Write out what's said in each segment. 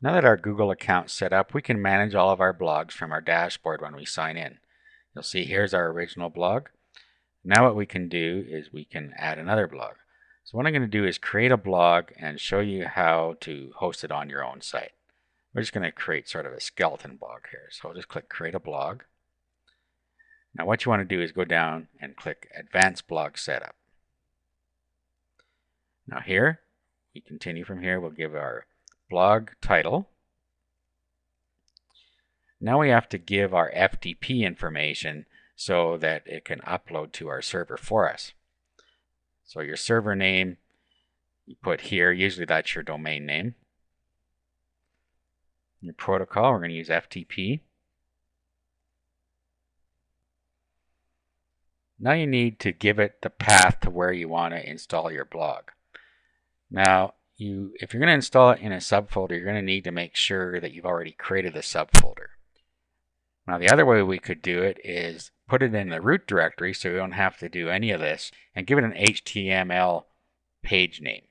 Now that our Google account's set up, we can manage all of our blogs from our dashboard when we sign in. You'll see here's our original blog. Now what we can do is we can add another blog. So what I'm going to do is create a blog and show you how to host it on your own site. We're just going to create sort of a skeleton blog here. So I'll just click create a blog. Now what you want to do is go down and click advanced blog setup. Now here, we continue from here, we'll give our blog title. Now we have to give our FTP information so that it can upload to our server for us. So your server name you put here, usually that's your domain name. Your protocol, we're going to use FTP. Now you need to give it the path to where you want to install your blog. Now, if you're going to install it in a subfolder, you're going to need to make sure that you've already created the subfolder. Now, the other way we could do it is put it in the root directory so we don't have to do any of this and give it an HTML page name.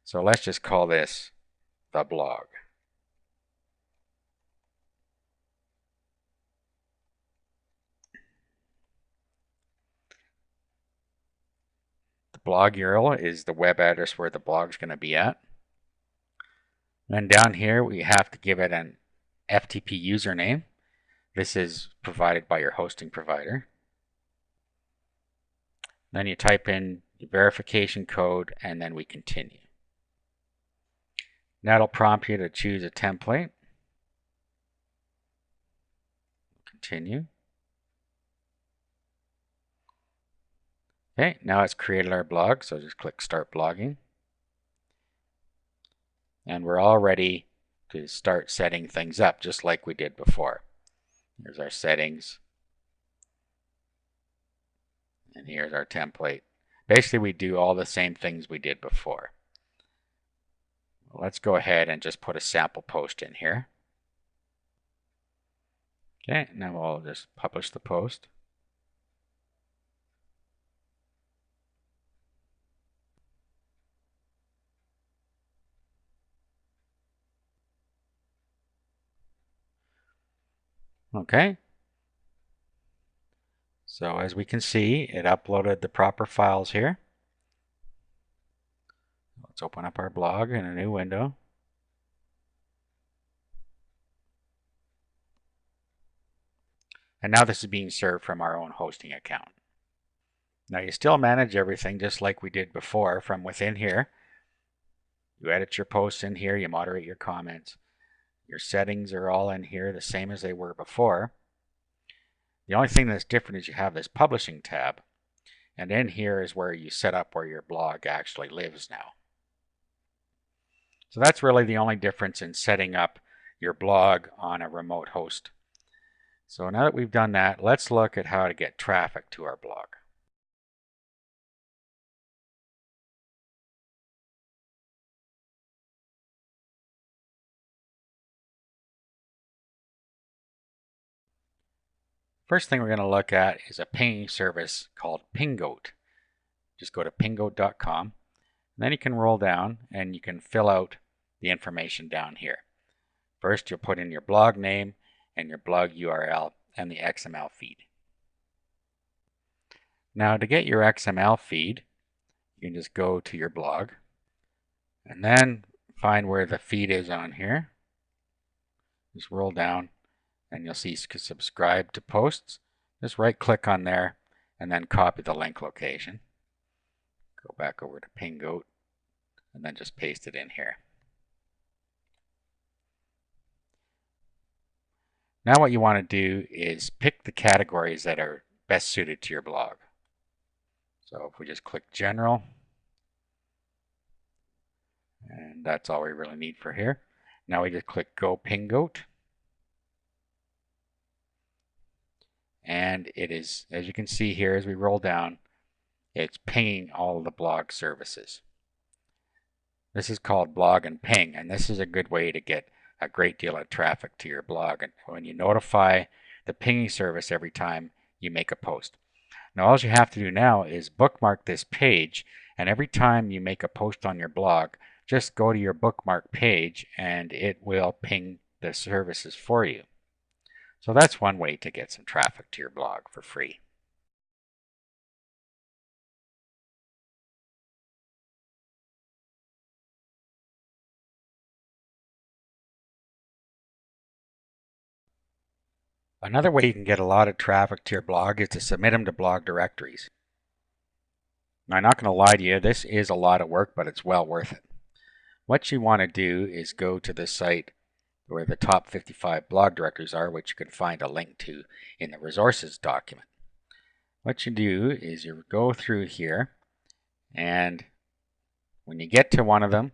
So let's just call this the blog. The blog URL is the web address where the blog is going to be at. Then down here we have to give it an FTP username. This is provided by your hosting provider. Then you type in your verification code and then we continue. That'll prompt you to choose a template. Continue. Okay, now it's created our blog, so just click Start Blogging. And we're all ready to start setting things up just like we did before. Here's our settings. And here's our template. Basically, we do all the same things we did before. Let's go ahead and just put a sample post in here. Okay, now we'll just publish the post. Okay. So as we can see, it uploaded the proper files here. Let's open up our blog in a new window. And now this is being served from our own hosting account. Now you still manage everything just like we did before from within here. You edit your posts in here, you moderate your comments. Your settings are all in here the same as they were before. The only thing that's different is you have this publishing tab. And in here is where you set up where your blog actually lives now. So that's really the only difference in setting up your blog on a remote host. So now that we've done that, let's look at how to get traffic to our blog. First thing we're going to look at is a pinging service called Pingoat. Just go to pingoat.com. Then you can roll down and you can fill out the information down here. First, you'll put in your blog name and your blog URL and the XML feed. Now to get your XML feed, you can just go to your blog and then find where the feed is on here. Just roll down and you'll see subscribe to posts. Just right click on there and then copy the link location. Go back over to Pingoat and then just paste it in here. Now what you want to do is pick the categories that are best suited to your blog. So if we just click General, and that's all we really need for here. Now we just click Go Pingoat. And it is, as you can see here as we roll down, it's pinging all of the blog services. This is called Blog and Ping, and this is a good way to get a great deal of traffic to your blog. And when you notify the pinging service every time you make a post. Now all you have to do now is bookmark this page, and every time you make a post on your blog, just go to your bookmark page and it will ping the services for you. So that's one way to get some traffic to your blog for free. Another way you can get a lot of traffic to your blog is to submit them to blog directories. Now, I'm not going to lie to you, this is a lot of work, but it's well worth it. What you want to do is go to the site where the top 55 blog directories are, which you can find a link to in the resources document. What you do is you go through here, and when you get to one of them,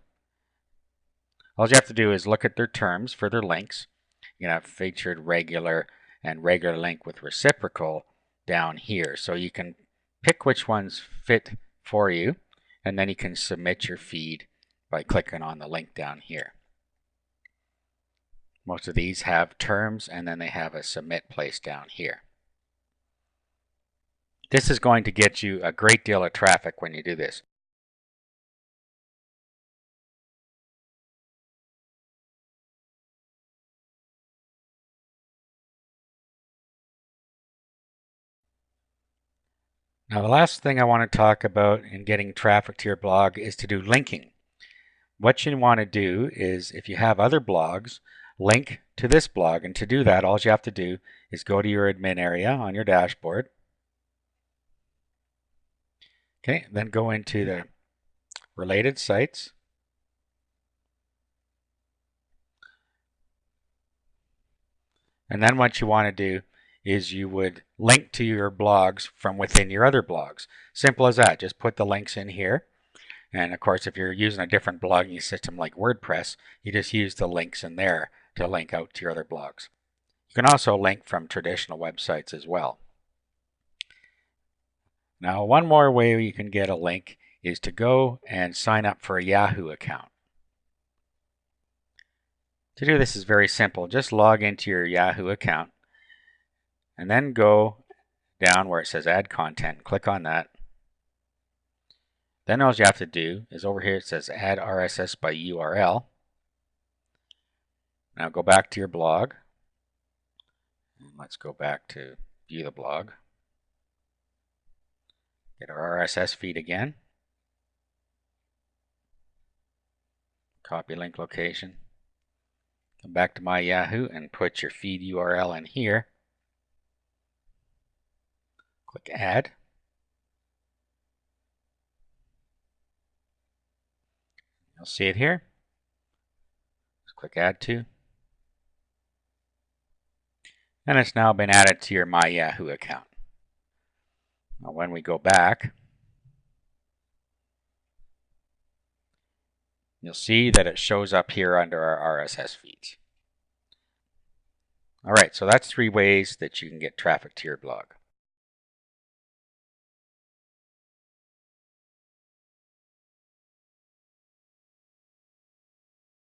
all you have to do is look at their terms for their links. You can have featured, regular, and regular link with reciprocal down here. So you can pick which ones fit for you, and then you can submit your feed by clicking on the link down here. Most of these have terms, and then they have a submit place down here. This is going to get you a great deal of traffic when you do this. Now, the last thing I want to talk about in getting traffic to your blog is to do linking. What you want to do is, if you have other blogs, link to this blog. And to do that, all you have to do is go to your admin area on your dashboard. Okay, then go into the related sites. And then what you want to do is you would link to your blogs from within your other blogs. Simple as that. Just put the links in here. And of course, if you're using a different blogging system like WordPress, you just use the links in there to link out to your other blogs. You can also link from traditional websites as well. Now, one more way you can get a link is to go and sign up for a Yahoo account. To do this is very simple. Just log into your Yahoo account and then go down where it says add content. Click on that. Then all you have to do is over here it says add RSS by URL. Now go back to your blog. Let's go back to view the blog. Get our RSS feed again. Copy link location. Come back to my Yahoo and put your feed URL in here. Click add. You'll see it here. Just click add to. And it's now been added to your My Yahoo account. Now when we go back, you'll see that it shows up here under our RSS feeds. All right, so that's 3 ways that you can get traffic to your blog.